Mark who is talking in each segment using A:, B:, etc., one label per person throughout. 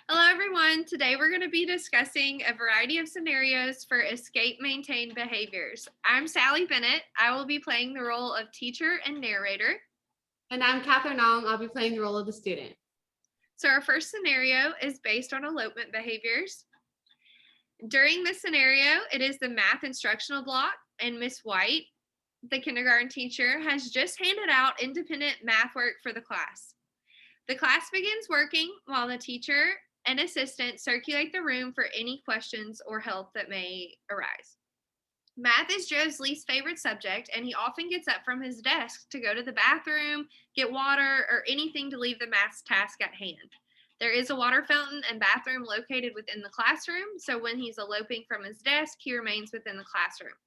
A: Hello, everyone. Today we're going to be discussing a variety of scenarios for escape maintained behaviors. I'm Sally Bennett. I will be playing the role of teacher and narrator.
B: And I'm Catherine Ong. I'll be playing the role of the student.
A: So our first scenario is based on elopement behaviors. During this scenario, it is the math instructional block, and Miss White, the kindergarten teacher, has just handed out independent math work for the class. The class begins working while the teacher and assistant circulate the room for any questions or help that may arise. Math is Joe's least favorite subject, and he often gets up from his desk to go to the bathroom, get water, or anything to leave the math task at hand. There is a water fountain and bathroom located within the classroom, so when he's eloping from his desk, he remains within the classroom.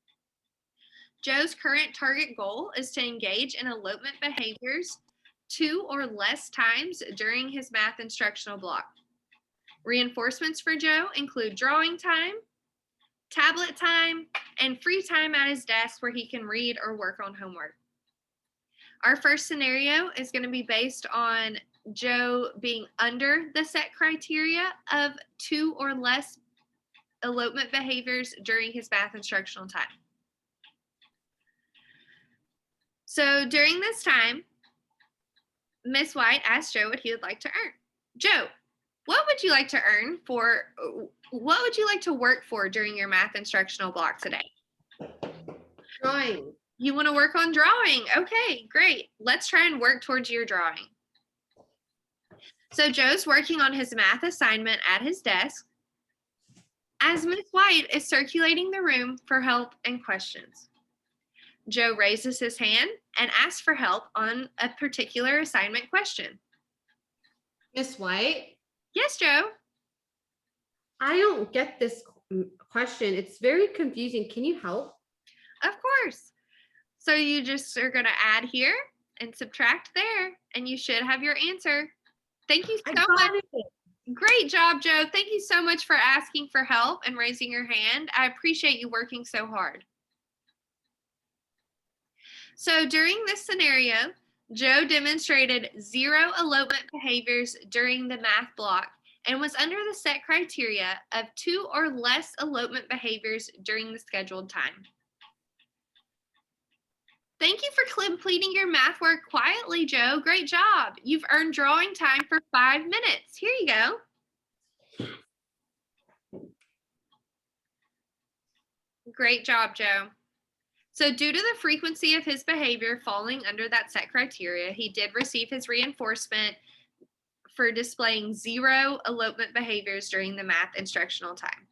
A: Joe's current target goal is to engage in elopement behaviors 2 or less times during his math instructional block. Reinforcements for Joe include drawing time, tablet time, and free time at his desk where he can read or work on homework. Our first scenario is going to be based on Joe being under the set criteria of 2 or less elopement behaviors during his math instructional time. So during this time, Miss White asked Joe what he would like to earn. Joe, what would you like to work for during your math instructional block today?
B: Drawing.
A: You want to work on drawing? Okay, great. Let's try and work towards your drawing. So Joe's working on his math assignment at his desk as Miss White is circulating the room for help and questions. Joe raises his hand and asks for help on a particular assignment question.
B: Miss White?
A: Yes, Joe?
B: I don't get this question. It's very confusing. Can you help?
A: Of course. So you just are going to add here and subtract there, and you should have your answer. Thank you so much. Great job, Joe. Thank you so much for asking for help and raising your hand. I appreciate you working so hard. So during this scenario, Joe demonstrated 0 elopement behaviors during the math block and was under the set criteria of 2 or less elopement behaviors during the scheduled time. Thank you for completing your math work quietly, Joe. Great job. You've earned drawing time for 5 minutes. Here you go. Great job, Joe. So due to the frequency of his behavior falling under that set criteria, he did receive his reinforcement for displaying 0 elopement behaviors during the math instructional time.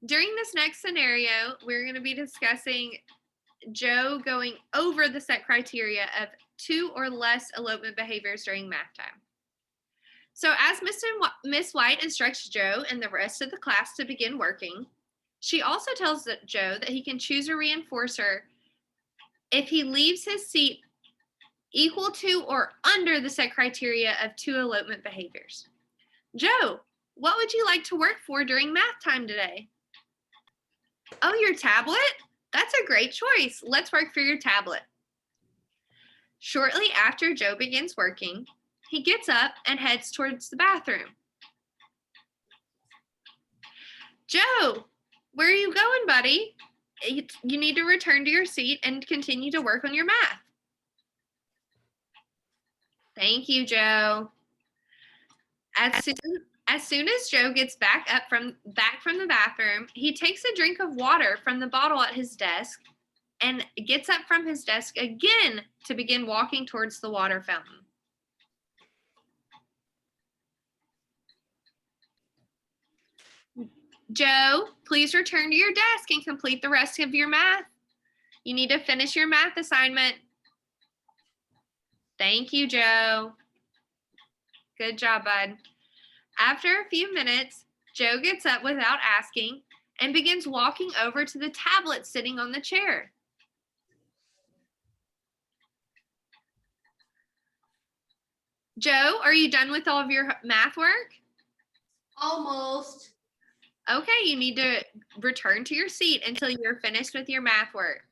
A: During this next scenario, we're going to be discussing Joe going over the set criteria of 2 or less elopement behaviors during math time. So as Miss White instructs Joe and the rest of the class to begin working, she also tells Joe that he can choose a reinforcer if he leaves his seat equal to or under the set criteria of 2 elopement behaviors. Joe, what would you like to work for during math time today? Oh, your tablet? That's a great choice. Let's work for your tablet. Shortly after Joe begins working, he gets up and heads towards the bathroom. Joe, where are you going, buddy? You need to return to your seat and continue to work on your math. Thank you, Joe. As soon as Joe gets back from the bathroom, he takes a drink of water from the bottle at his desk and gets up from his desk again to begin walking towards the water fountain. Joe, please return to your desk and complete the rest of your math. You need to finish your math assignment. Thank you, Joe. Good job, bud. After a few minutes, Joe gets up without asking and begins walking over to the tablet sitting on the chair. Joe, are you done with all of your math work?
B: Almost.
A: Okay, you need to return to your seat until you're finished with your math work.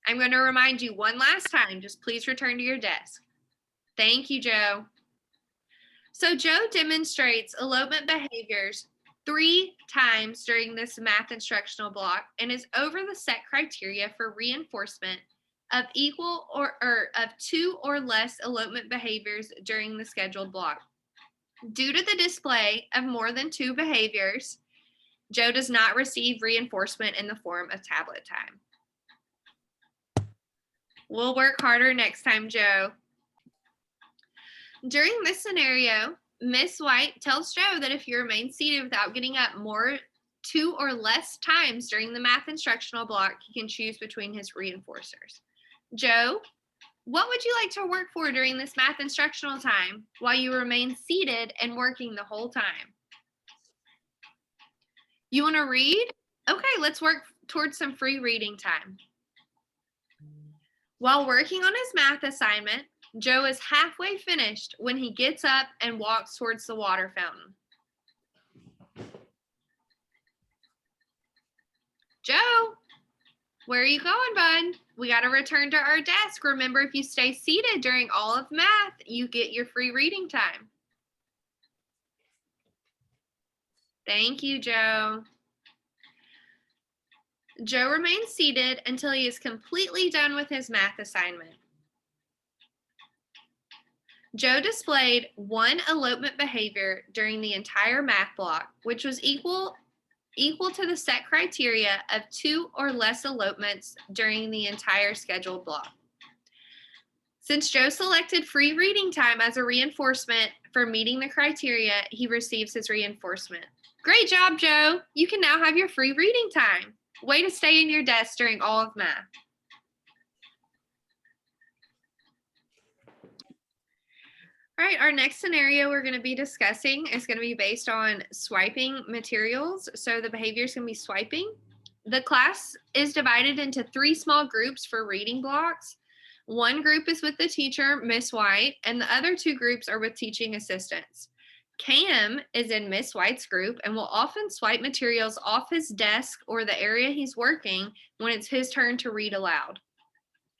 A: I'm going to remind you one last time, just please return to your desk. Thank you, Joe. So Joe demonstrates elopement behaviors 3 times during this math instructional block and is over the set criteria for reinforcement of equal or of 2 or less elopement behaviors during the scheduled block. Due to the display of more than 2 behaviors, Joe does not receive reinforcement in the form of tablet time. We'll work harder next time, Joe. During this scenario, Miss White tells Joe that if you remain seated without getting up 2 or less times during the math instructional block, he can choose between his reinforcers. Joe, what would you like to work for during this math instructional time while you remain seated and working the whole time? You want to read? Okay, let's work towards some free reading time. While working on his math assignment, Joe is halfway finished when he gets up and walks towards the water fountain. Joe, where are you going, bud? We got to return to our desk. Remember, if you stay seated during all of math, you get your free reading time. Thank you, Joe. Joe remains seated until he is completely done with his math assignment. Joe displayed 1 elopement behavior during the entire math block, which was equal to the set criteria of 2 or less elopements during the entire scheduled block. Since Joe selected free reading time as a reinforcement for meeting the criteria, he receives his reinforcement. Great job, Joe. You can now have your free reading time. Way to stay in your desk during all of math. All right, our next scenario we're going to be discussing is going to be based on swiping materials. So the behavior is going to be swiping. The class is divided into 3 small groups for reading blocks. One group is with the teacher, Miss White, and the other 2 groups are with teaching assistants. Cam is in Miss White's group and will often swipe materials off his desk or the area he's working when it's his turn to read aloud.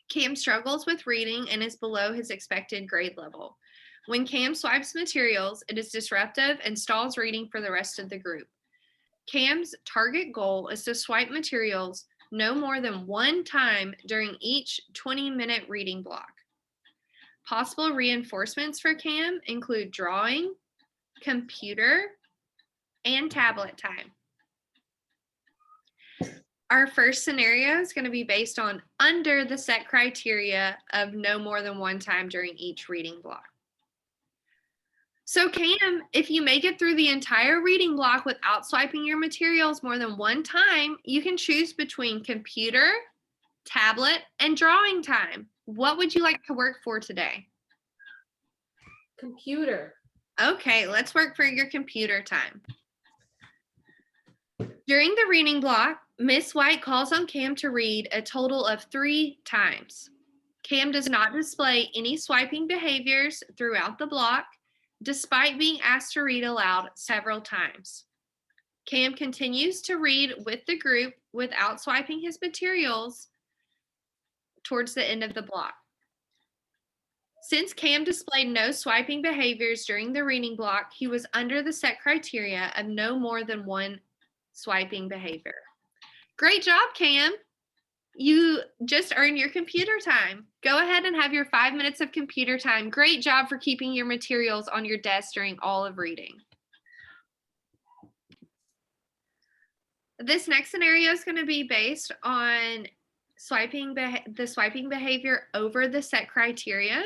A: Cam struggles with reading and is below his expected grade level. When Cam swipes materials, it is disruptive and stalls reading for the rest of the group. Cam's target goal is to swipe materials no more than 1 time during each 20-minute reading block. Possible reinforcements for Cam include drawing, computer, and tablet time. Our first scenario is going to be based on under the set criteria of no more than 1 time during each reading block. So Cam, if you make it through the entire reading block without swiping your materials more than 1 time, you can choose between computer, tablet, and drawing time. What would you like to work for today?
B: Computer.
A: Okay, let's work for your computer time. During the reading block, Miss White calls on Cam to read a total of 3 times. Cam does not display any swiping behaviors throughout the block, despite being asked to read aloud several times. Cam continues to read with the group without swiping his materials towards the end of the block. Since Cam displayed no swiping behaviors during the reading block, he was under the set criteria of no more than 1 swiping behavior. Great job, Cam. You just earned your computer time. Go ahead and have your 5 minutes of computer time. Great job for keeping your materials on your desk during all of reading. This next scenario is going to be based on the swiping behavior over the set criteria.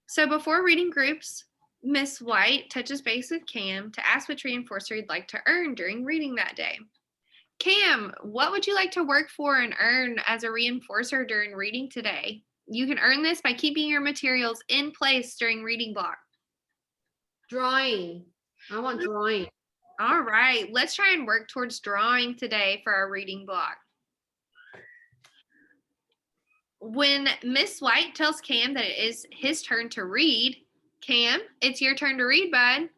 A: So before reading groups, Miss White touches base with Cam to ask which reinforcer he'd like to earn during reading that day. Cam, what would you like to work for and earn as a reinforcer during reading today? You can earn this by keeping your materials in place during reading block.
B: Drawing. I want drawing.
A: All right, let's try and work towards drawing today for our reading block. When Miss White tells Cam that it is his turn to read, Cam, it's your turn to read, bud.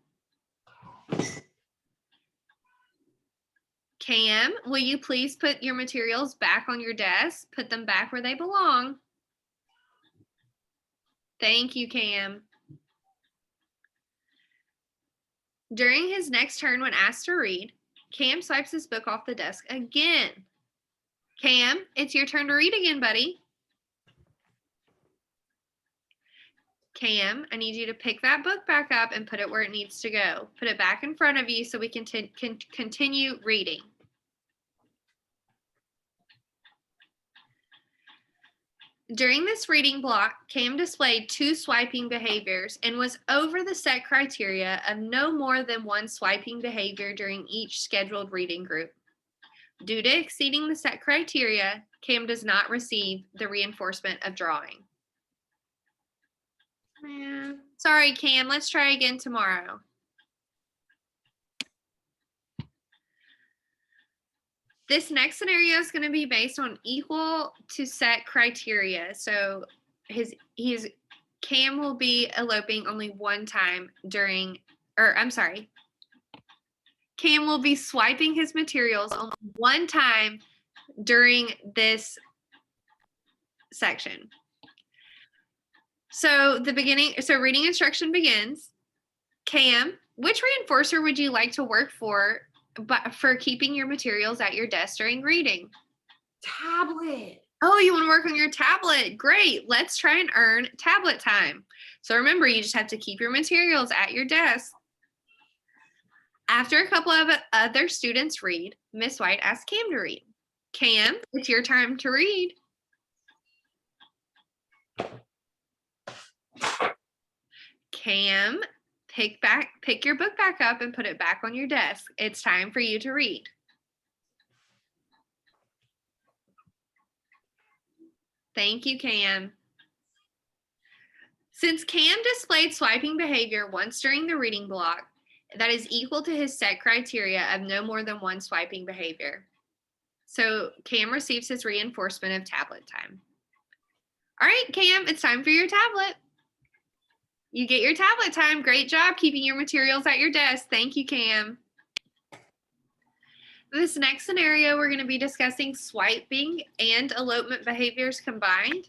A: Cam, will you please put your materials back on your desk? Put them back where they belong. Thank you, Cam. During his next turn, when asked to read, Cam swipes his book off the desk again. Cam, it's your turn to read again, buddy. Cam, I need you to pick that book back up and put it where it needs to go. Put it back in front of you so we can continue reading. During this reading block, Cam displayed 2 swiping behaviors and was over the set criteria of no more than 1 swiping behavior during each scheduled reading group. Due to exceeding the set criteria, Cam does not receive the reinforcement of drawing. Sorry, Cam, let's try again tomorrow. This next scenario is going to be based on equal to set criteria. So Cam will be eloping only one time during, or I'm sorry, Cam will be swiping his materials only one time during this section. So reading instruction begins. Cam, which reinforcer would you like to work for keeping your materials at your desk during reading?
B: Tablet.
A: Oh, you want to work on your tablet? Great. Let's try and earn tablet time. So remember, you just have to keep your materials at your desk. After a couple of other students read, Miss White asks Cam to read. Cam, it's your time to read. Cam, pick your book back up and put it back on your desk. It's time for you to read. Thank you, Cam. Since Cam displayed swiping behavior once during the reading block, that is equal to his set criteria of no more than 1 swiping behavior. So Cam receives his reinforcement of tablet time. All right, Cam, it's time for your tablet. You get your tablet time. Great job keeping your materials at your desk. Thank you, Cam. This next scenario, we're going to be discussing swiping and elopement behaviors combined.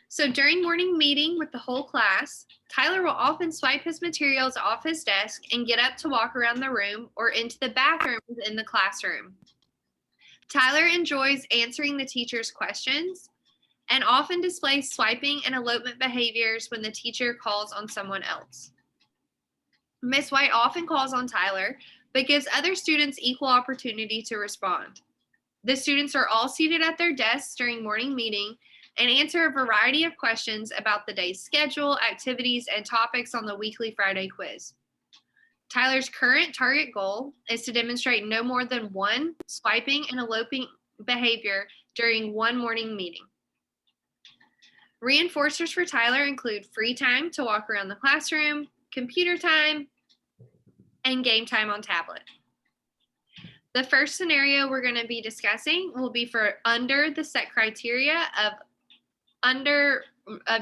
A: So during morning meeting with the whole class, Tyler will often swipe his materials off his desk and get up to walk around the room or into the bathroom in the classroom. Tyler enjoys answering the teacher's questions and often displays swiping and elopement behaviors when the teacher calls on someone else. Miss White often calls on Tyler, but gives other students equal opportunity to respond. The students are all seated at their desks during morning meeting and answer a variety of questions about the day's schedule, activities, and topics on the weekly Friday quiz. Tyler's current target goal is to demonstrate no more than 1 swiping and eloping behavior during one morning meeting. Reinforcers for Tyler include free time to walk around the classroom, computer time, and game time on tablet. The first scenario we're going to be discussing will be for under the set criteria of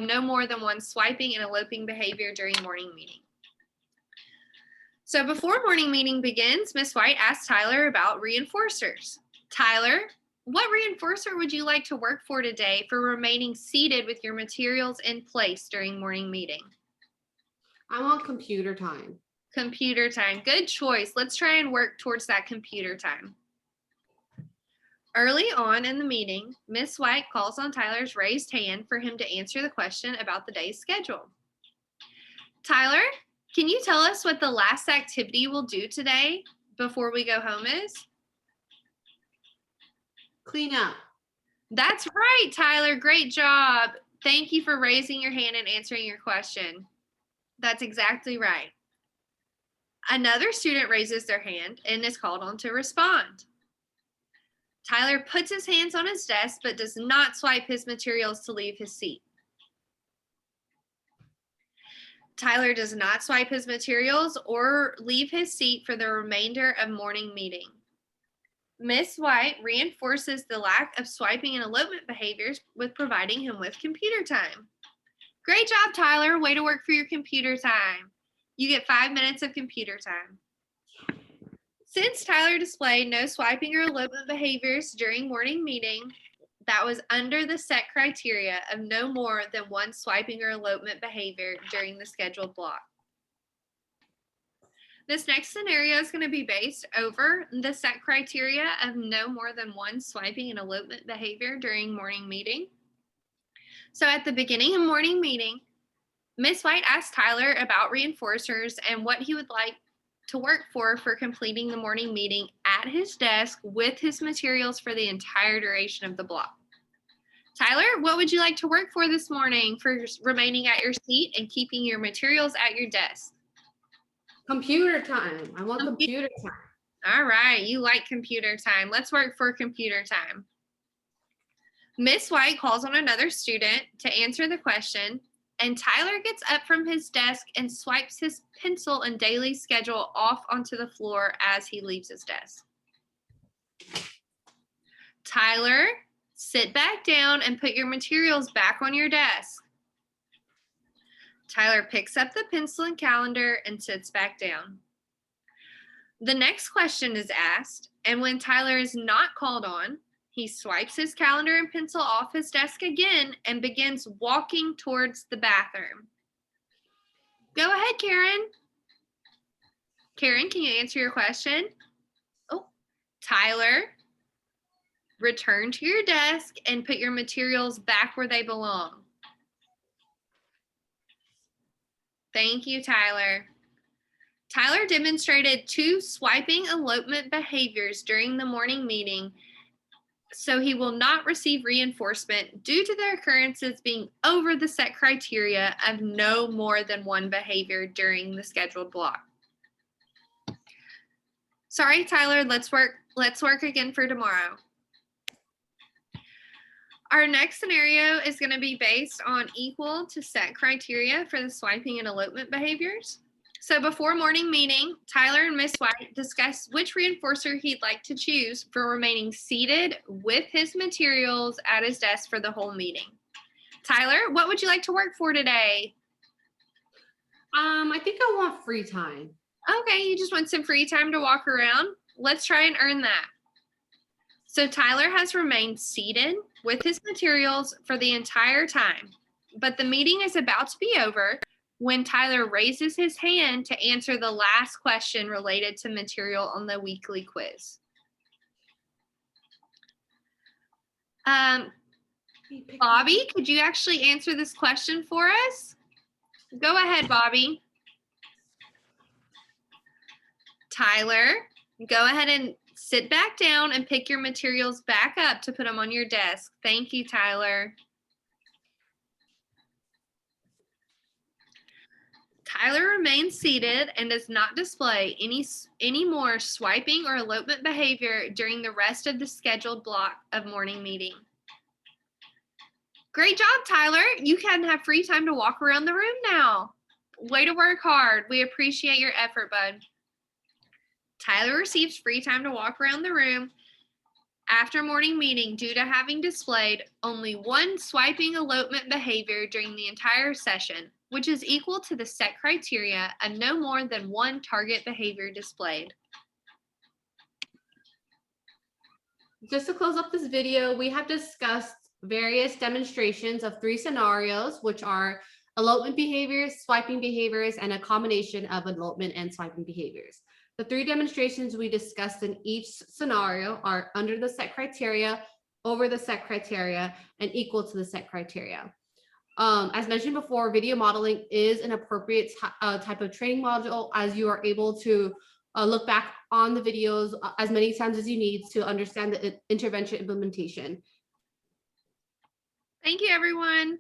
A: no more than 1 swiping and eloping behavior during morning meeting. So before morning meeting begins, Miss White asks Tyler about reinforcers. Tyler, what reinforcer would you like to work for today for remaining seated with your materials in place during morning meeting?
B: I want computer time.
A: Computer time. Good choice. Let's try and work towards that computer time. Early on in the meeting, Miss White calls on Tyler's raised hand for him to answer the question about the day's schedule. Tyler, can you tell us what the last activity we'll do today before we go home is?
B: Clean up.
A: That's right, Tyler. Great job. Thank you for raising your hand and answering your question. That's exactly right. Another student raises their hand and is called on to respond. Tyler puts his hands on his desk but does not swipe his materials to leave his seat. Tyler does not swipe his materials or leave his seat for the remainder of morning meeting. Miss White reinforces the lack of swiping and elopement behaviors with providing him with computer time. Great job, Tyler. Way to work for your computer time. You get 5 minutes of computer time. Since Tyler displayed no swiping or elopement behaviors during morning meeting, that was under the set criteria of no more than 1 swiping or elopement behavior during the scheduled block. This next scenario is going to be based over the set criteria of no more than one swiping and elopement behavior during morning meeting. So at the beginning of morning meeting, Miss White asked Tyler about reinforcers and what he would like to work for completing the morning meeting at his desk with his materials for the entire duration of the block. Tyler, what would you like to work for this morning for remaining at your seat and keeping your materials at your desk?
B: Computer time. I want computer time.
A: All right, you like computer time. Let's work for computer time. Miss White calls on another student to answer the question, and Tyler gets up from his desk and swipes his pencil and daily schedule off onto the floor as he leaves his desk. Tyler, sit back down and put your materials back on your desk. Tyler picks up the pencil and calendar and sits back down. The next question is asked, and when Tyler is not called on, he swipes his calendar and pencil off his desk again and begins walking towards the bathroom. Go ahead, Karen. Karen, can you answer your question? Oh, Tyler, return to your desk and put your materials back where they belong. Thank you, Tyler. Tyler demonstrated 2 swiping elopement behaviors during the morning meeting, so he will not receive reinforcement due to their occurrences being over the set criteria of no more than one behavior during the scheduled block. Sorry, Tyler, let's work again for tomorrow. Our next scenario is going to be based on equal to set criteria for the swiping and elopement behaviors. So before morning meeting, Tyler and Miss White discussed which reinforcer he'd like to choose for remaining seated with his materials at his desk for the whole meeting. Tyler, what would you like to work for today?
B: I think I want free time.
A: Okay, you just want some free time to walk around? Let's try and earn that. So Tyler has remained seated with his materials for the entire time, but the meeting is about to be over when Tyler raises his hand to answer the last question related to material on the weekly quiz. Bobby, could you actually answer this question for us? Go ahead, Bobby. Tyler, go ahead and sit back down and pick your materials back up to put them on your desk. Thank you, Tyler. Tyler remains seated and does not display any more swiping or elopement behavior during the rest of the scheduled block of morning meeting. Great job, Tyler. You can have free time to walk around the room now. Way to work hard. We appreciate your effort, bud. Tyler receives free time to walk around the room after morning meeting due to having displayed only one swiping elopement behavior during the entire session, which is equal to the set criteria of no more than one target behavior displayed.
B: Just to close up this video, we have discussed various demonstrations of 3 scenarios, which are elopement behaviors, swiping behaviors, and a combination of elopement and swiping behaviors. The 3 demonstrations we discussed in each scenario are under the set criteria, over the set criteria, and equal to the set criteria. As mentioned before, video modeling is an appropriate type of training module, as you are able to look back on the videos as many times as you need to understand the intervention implementation.
A: Thank you, everyone.